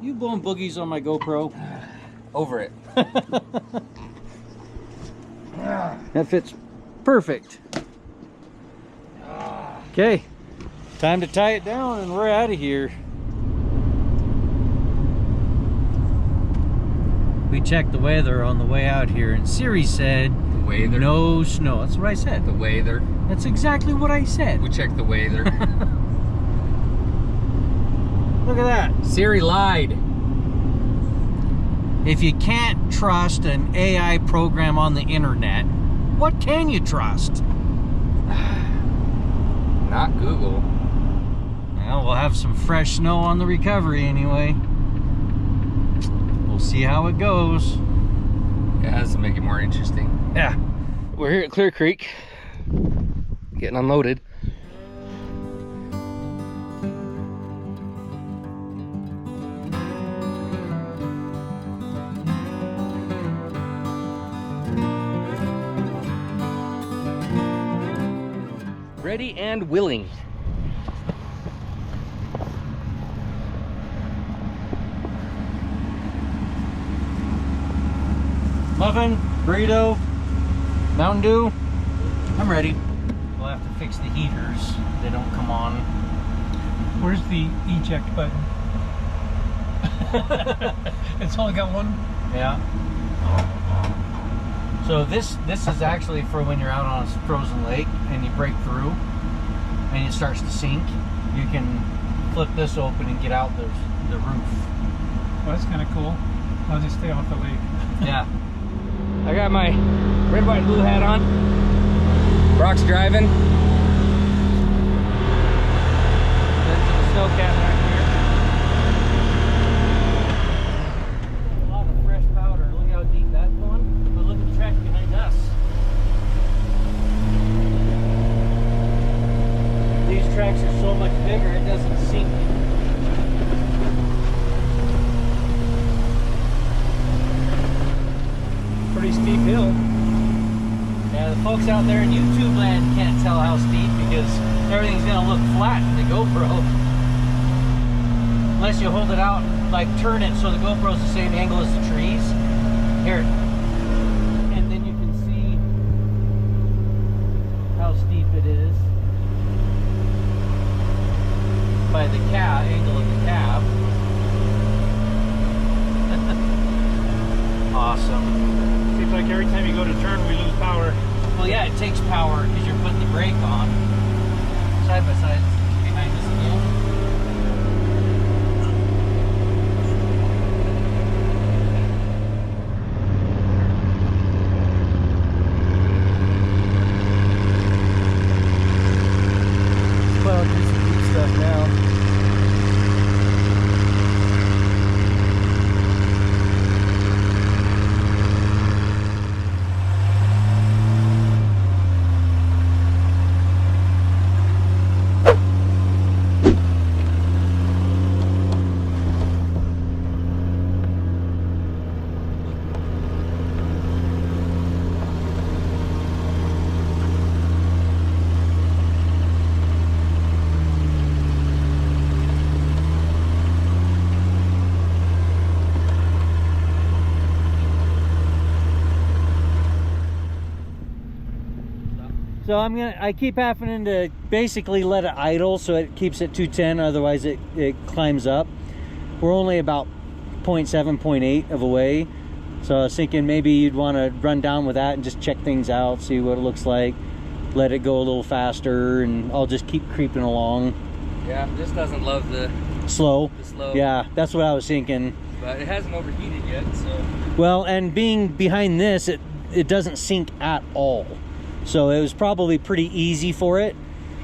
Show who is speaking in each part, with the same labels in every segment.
Speaker 1: You blowing boogies on my GoPro?
Speaker 2: Over it.
Speaker 1: That fits perfect. Okay, time to tie it down and we're out of here. We checked the weather on the way out here and Siri said
Speaker 2: Weather.
Speaker 1: no snow. That's what I said.
Speaker 2: The weather.
Speaker 1: That's exactly what I said.
Speaker 2: We checked the weather.
Speaker 1: Look at that.
Speaker 2: Siri lied.
Speaker 1: If you can't trust an AI program on the internet, what can you trust?
Speaker 2: Not Google.
Speaker 1: Well, we'll have some fresh snow on the recovery anyway. We'll see how it goes.
Speaker 2: It has to make it more interesting.
Speaker 1: Yeah.
Speaker 2: We're here at Clear Creek, getting unloaded. Ready and willing.
Speaker 1: Muffin, burrito, Mountain Dew. I'm ready. We'll have to fix the heaters. They don't come on.
Speaker 3: Where's the eject button? It's only got one.
Speaker 1: Yeah. So this is actually for when you're out on a frozen lake and you break through and it starts to sink. You can flip this open and get out the roof.
Speaker 3: Well, that's kind of cool. I'll just stay off the lake.
Speaker 1: Yeah.
Speaker 2: I got my red, white, blue hat on. Brock's driving.
Speaker 1: That's the Snowcat back here. A lot of fresh powder. Look how deep that's going. But look at the track behind us. These tracks are so much bigger, it doesn't sink.
Speaker 3: Pretty steep hill.
Speaker 1: Yeah, the folks out there in YouTube land can't tell how steep because everything's gonna look flat in the GoPro. Unless you hold it out, like turn it so the GoPro's the same angle as the trees. Here. And then you can see how steep it is by the angle of the cab. Awesome.
Speaker 3: Seems like every time you go to turn, we lose power.
Speaker 1: Well, yeah, it takes power because you're putting the brake on. Side by side behind us again. Well, do some deep stuff now. So I keep having to basically let it idle so it keeps at 210, otherwise it climbs up. We're only about 0.7, 0.8 of a way. So I was thinking maybe you'd want to run down with that and just check things out, see what it looks like. Let it go a little faster and I'll just keep creeping along.
Speaker 2: Yeah, this doesn't love the
Speaker 1: Slow.
Speaker 2: slow.
Speaker 1: Yeah, that's what I was thinking.
Speaker 2: But it hasn't overheated yet, so.
Speaker 1: Well, and being behind this, it doesn't sink at all. So it was probably pretty easy for it.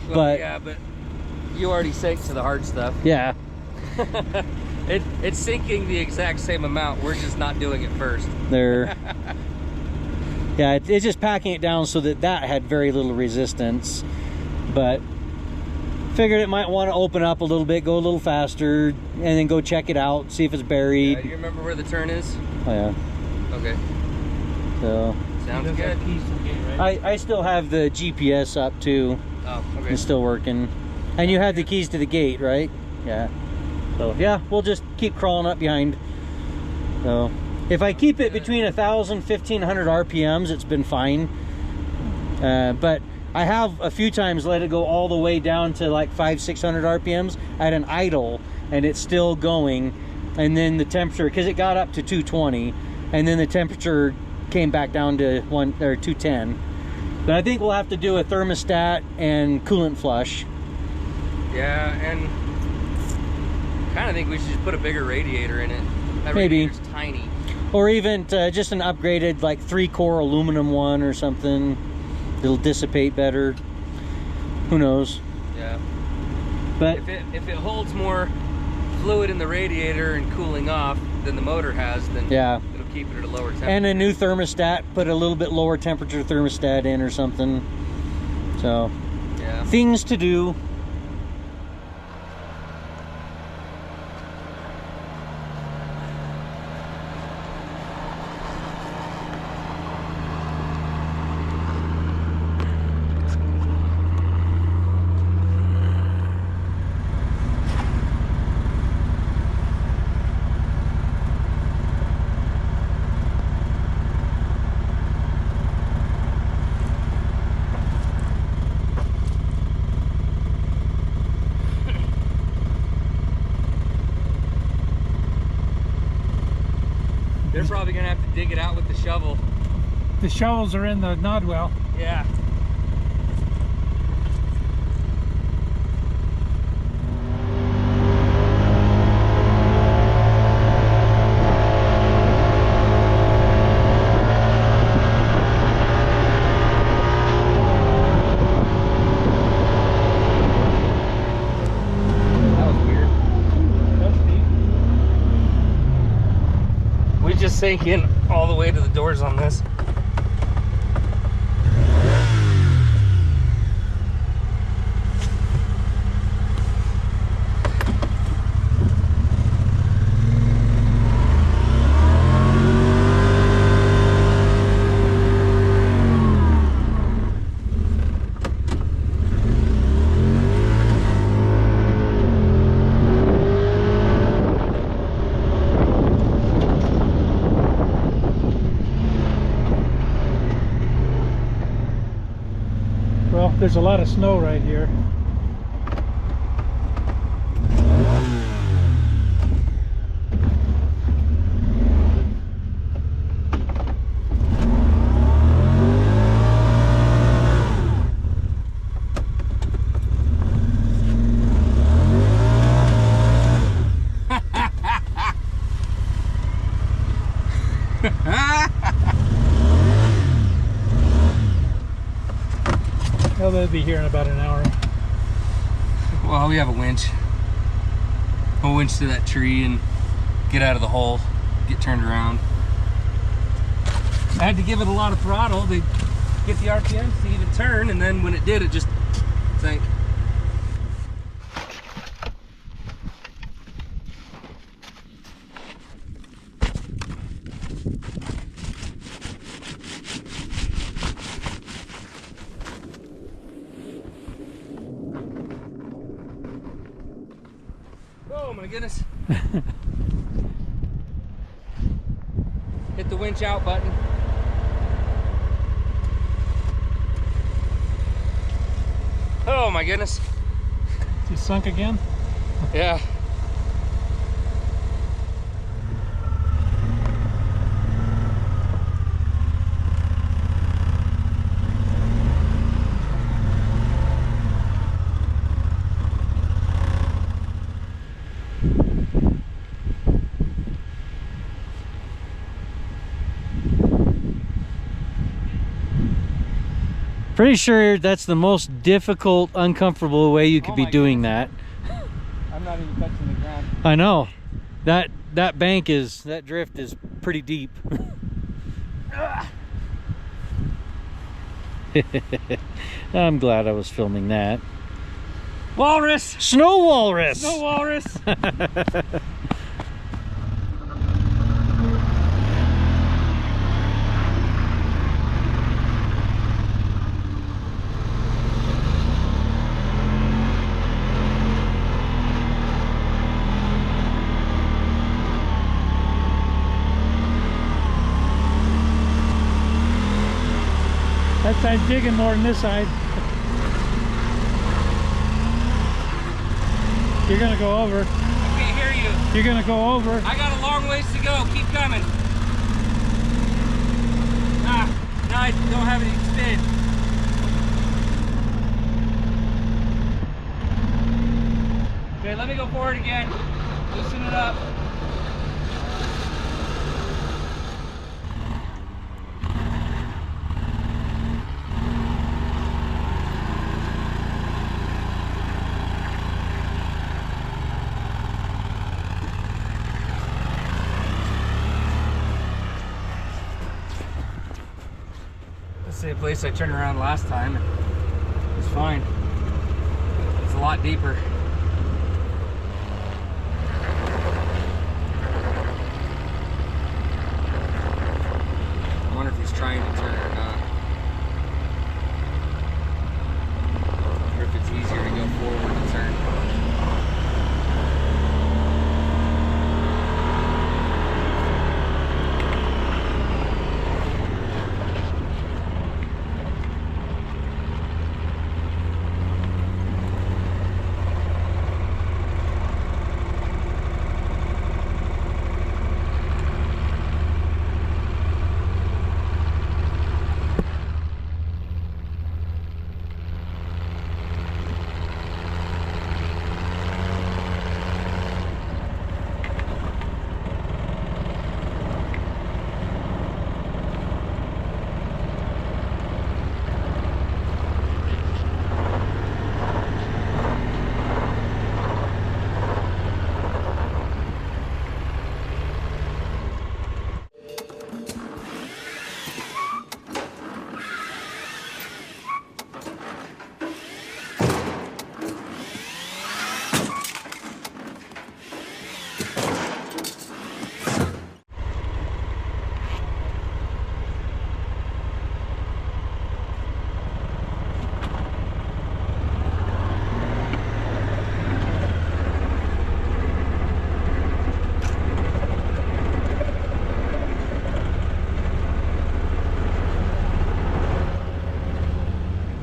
Speaker 2: Well,
Speaker 1: but
Speaker 2: yeah, but you already sank to the hard stuff.
Speaker 1: yeah.
Speaker 2: It's sinking the exact same amount. We're just not doing it first.
Speaker 1: Yeah, it's just packing it down so that had very little resistance. But figured it might want to open up a little bit, go a little faster, and then go check it out, see if it's buried.
Speaker 2: You remember where the turn is?
Speaker 1: Oh yeah.
Speaker 2: Okay.
Speaker 1: So
Speaker 2: Sounds good.
Speaker 1: I still have the GPS up too.
Speaker 2: Oh, okay.
Speaker 1: It's still working. And you have the keys to the gate, right? Yeah. So yeah, we'll just keep crawling up behind. So if I keep it between 1,000 1,500 RPMs, it's been fine. But I have a few times let it go all the way down to like 500-600 RPMs at an idle, and it's still going. And then the temperature, because it got up to 220, and then the temperature came back down to 210. But I think we'll have to do a thermostat and coolant flush.
Speaker 2: Yeah, and kind of think we should just put a bigger radiator in it. That
Speaker 1: Maybe.
Speaker 2: radiator's tiny.
Speaker 1: Or even just an upgraded like 3-core aluminum one or something. It'll dissipate better. Who knows?
Speaker 2: Yeah.
Speaker 1: But
Speaker 2: if it holds more fluid in the radiator and cooling off than the motor has, then
Speaker 1: yeah,
Speaker 2: it'll keep it at a lower temperature.
Speaker 1: and a new thermostat, put a little bit lower temperature thermostat in or something. So
Speaker 2: yeah,
Speaker 1: things to do.
Speaker 2: they're probably gonna have to dig it out with the shovel.
Speaker 3: The shovels are in the nod well.
Speaker 2: Yeah. Just sank in all the way to the doors on this.
Speaker 3: Well, there's a lot of snow right here. Well, they'll be here in about an hour.
Speaker 2: Well, we have a winch. We'll winch to that tree and get out of the hole, get turned around. I had to give it a lot of throttle to get the RPMs to even turn, and then when it did, it just sank. Oh my goodness. Hit the winch out button. Oh my goodness.
Speaker 3: You sunk again?
Speaker 2: Yeah.
Speaker 1: Pretty sure that's the most difficult, uncomfortable way you could be doing that.
Speaker 2: I'm not even touching the ground.
Speaker 1: I know. That drift is pretty deep. I'm glad I was filming that.
Speaker 2: Walrus!
Speaker 1: Snow walrus!
Speaker 2: Snow walrus!
Speaker 3: side's digging more than this side. You're gonna go over.
Speaker 2: I can't hear you.
Speaker 3: You're gonna go over.
Speaker 2: I got a long ways to go. Keep coming. Ah, now I don't have any spin. Okay, let me go forward again. Loosen it up. Same place I turned around last time. It's fine. It's a lot deeper. I wonder if he's trying to turn or not. Or if it's easier to go forward and turn.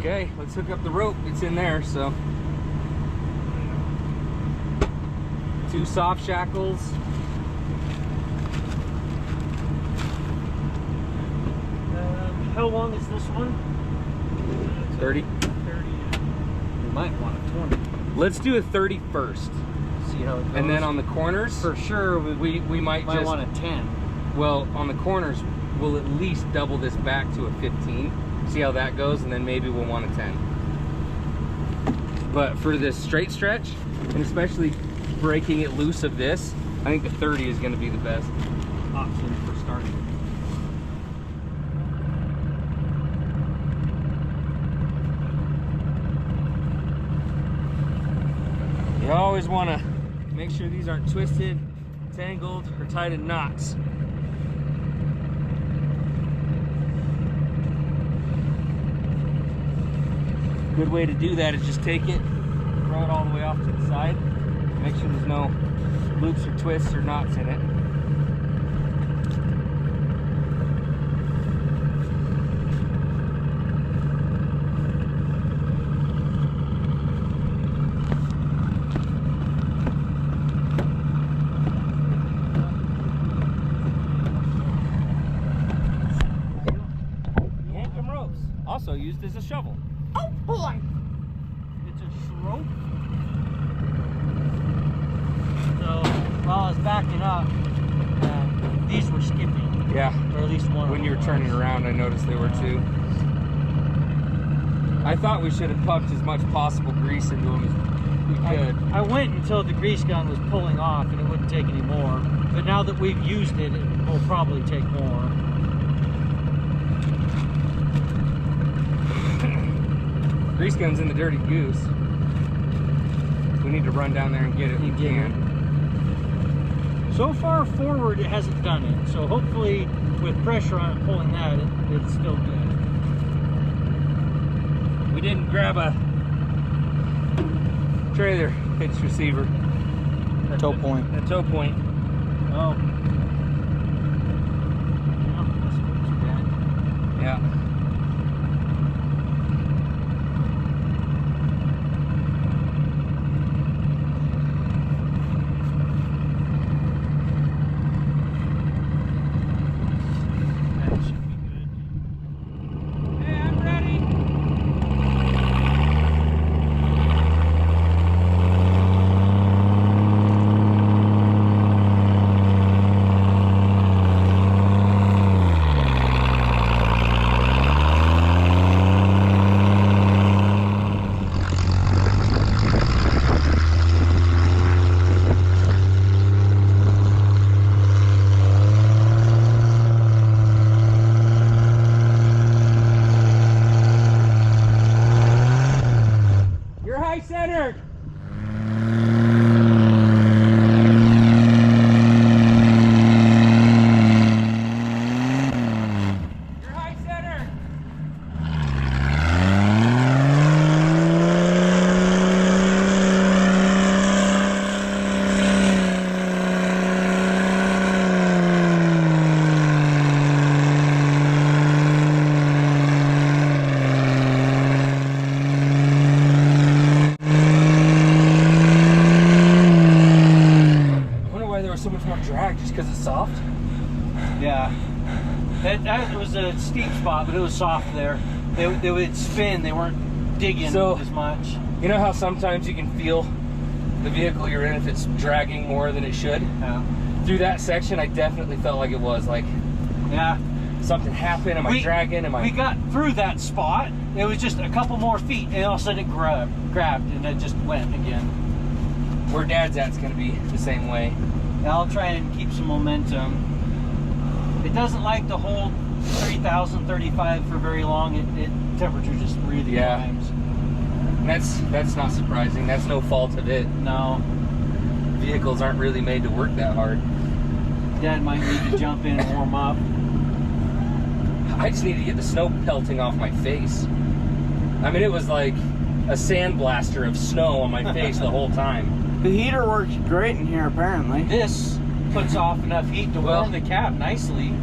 Speaker 2: Okay, let's hook up the rope. It's in there, so. 2 soft shackles.
Speaker 1: How long is this one?
Speaker 2: 30.
Speaker 1: 30. You might want a 20.
Speaker 2: Let's do a 30 first.
Speaker 1: See how it goes.
Speaker 2: And then on the corners,
Speaker 1: for sure,
Speaker 2: we might just
Speaker 1: want a 10.
Speaker 2: Well, on the corners, we'll at least double this back to a 15. See how that goes, and then maybe we'll want a 10. But for this straight stretch, and especially breaking it loose of this, I think the 30 is going to be the best option for starting. You always want to make sure these aren't twisted, tangled, or tied in knots. Good way to do that is just take it, throw it all the way off to the side, make sure there's no loops or twists or knots in it. Yankum ropes, also used as a shovel.
Speaker 1: Oh boy! It's a rope. So while I was backing up, these were skipping.
Speaker 2: Yeah.
Speaker 1: Or at least one.
Speaker 2: When you were turning around, I noticed they were too. I thought we should have pumped as much possible grease into them as we could.
Speaker 1: I went until the grease gun was pulling off and it wouldn't take any more. But now that we've used it, it will probably take more.
Speaker 2: Grease gun's in the dirty goose. We need to run down there and get it. We can.
Speaker 1: So far forward, it hasn't done it. So hopefully, with pressure on it pulling that, it's still good.
Speaker 2: We didn't grab a trailer hitch receiver.
Speaker 1: Tow point.
Speaker 2: A tow point.
Speaker 1: Oh. Yeah, that's bad.
Speaker 2: Yeah. more drag just because it's soft?
Speaker 1: Yeah. That was a steep spot, but it was soft there. They would spin, they weren't digging as much.
Speaker 2: You know how sometimes you can feel the vehicle you're in if it's dragging more than it should?
Speaker 1: Yeah.
Speaker 2: Through that section, I definitely felt like it was like,
Speaker 1: yeah,
Speaker 2: something happened. Am I dragging?
Speaker 1: We got through that spot. It was just a couple more feet, and all of a sudden it grabbed, and it just went again.
Speaker 2: Where Dad's at's going to be the same way.
Speaker 1: I'll try and keep some momentum. It doesn't like to hold 30,000, 35 for very long. Temperature just really climbs.
Speaker 2: And that's not surprising. That's no fault of it.
Speaker 1: No.
Speaker 2: Vehicles aren't really made to work that hard.
Speaker 1: Dad might need to jump in and warm up.
Speaker 2: I just need to get the snow pelting off my face. I mean, it was like a sandblaster of snow on my face the whole time.
Speaker 4: The heater works great in here, apparently.
Speaker 1: This puts off enough heat to warm the cab nicely.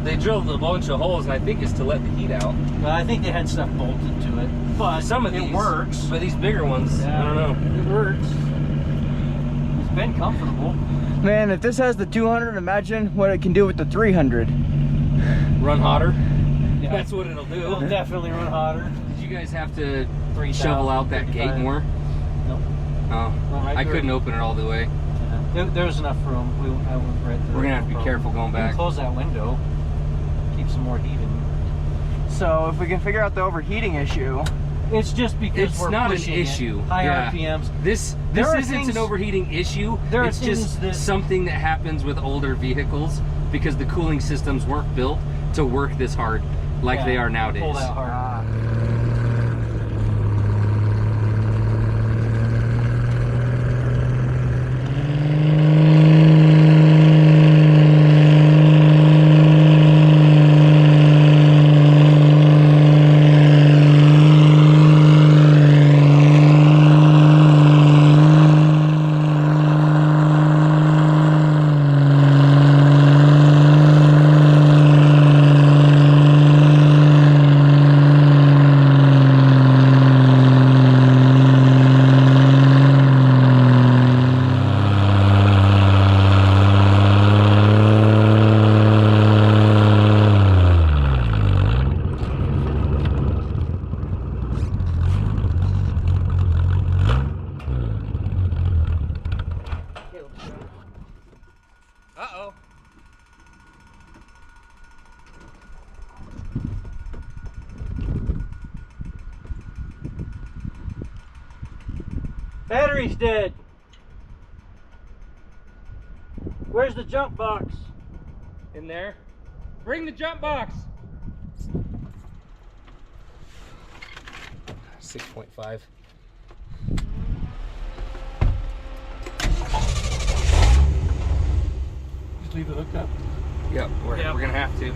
Speaker 2: They drilled a bunch of holes, and I think it's to let the heat out.
Speaker 1: Well, I think they had stuff bolted to it. But
Speaker 2: some of these,
Speaker 1: it works.
Speaker 2: But these bigger ones,
Speaker 1: yeah,
Speaker 2: I don't know.
Speaker 1: It works. It's been comfortable.
Speaker 4: Man, if this has the 200, imagine what it can do with the 300.
Speaker 2: Run hotter?
Speaker 1: Yeah.
Speaker 2: That's what it'll do.
Speaker 1: It'll definitely run hotter.
Speaker 2: Did you guys have to shovel out that gate more?
Speaker 1: Nope.
Speaker 2: Oh,
Speaker 1: Right
Speaker 2: I couldn't open it all the way.
Speaker 1: Yeah. There was enough room. I went right through.
Speaker 2: We're gonna have to be careful going back.
Speaker 1: Close that window. Keep some more heat in.
Speaker 4: So if we can figure out the overheating issue,
Speaker 1: it's just because
Speaker 2: it's
Speaker 1: we're
Speaker 2: not an
Speaker 1: pushing
Speaker 2: issue.
Speaker 1: High RPMs.
Speaker 2: This isn't an overheating issue. It's just something that happens with older vehicles because the cooling systems weren't built to work this hard like they are nowadays.
Speaker 1: Pull that hard.
Speaker 2: Uh-oh.
Speaker 1: Battery's dead. Where's the jump box?
Speaker 2: In there. Bring the jump box. 6.5.
Speaker 3: Just leave it hooked up.
Speaker 2: Yep, we're gonna have to.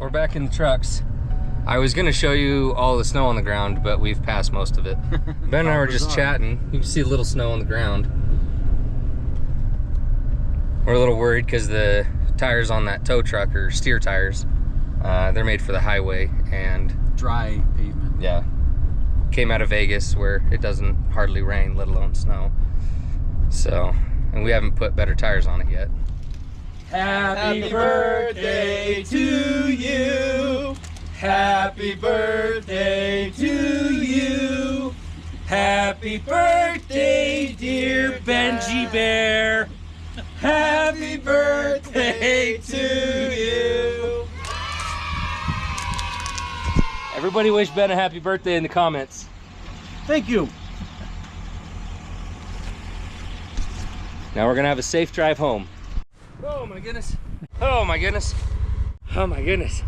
Speaker 2: We're back in the trucks. I was gonna show you all the snow on the ground, but we've passed most of it. Ben and I were just chatting. You can see a little snow on the ground. We're a little worried because the tires on that tow truck are steer tires. They're made for the highway and
Speaker 3: Dry pavement.
Speaker 2: yeah, came out of Vegas where it doesn't hardly rain, let alone snow. So, and we haven't put better tires on it yet.
Speaker 4: Happy birthday to you. Happy birthday to you.
Speaker 2: Happy birthday, dear Benji Bear. Happy birthday to you. Everybody wish Ben a happy birthday in the comments.
Speaker 1: Thank you.
Speaker 2: Now we're gonna have a safe drive home. Oh my goodness. Oh my goodness. Oh my goodness.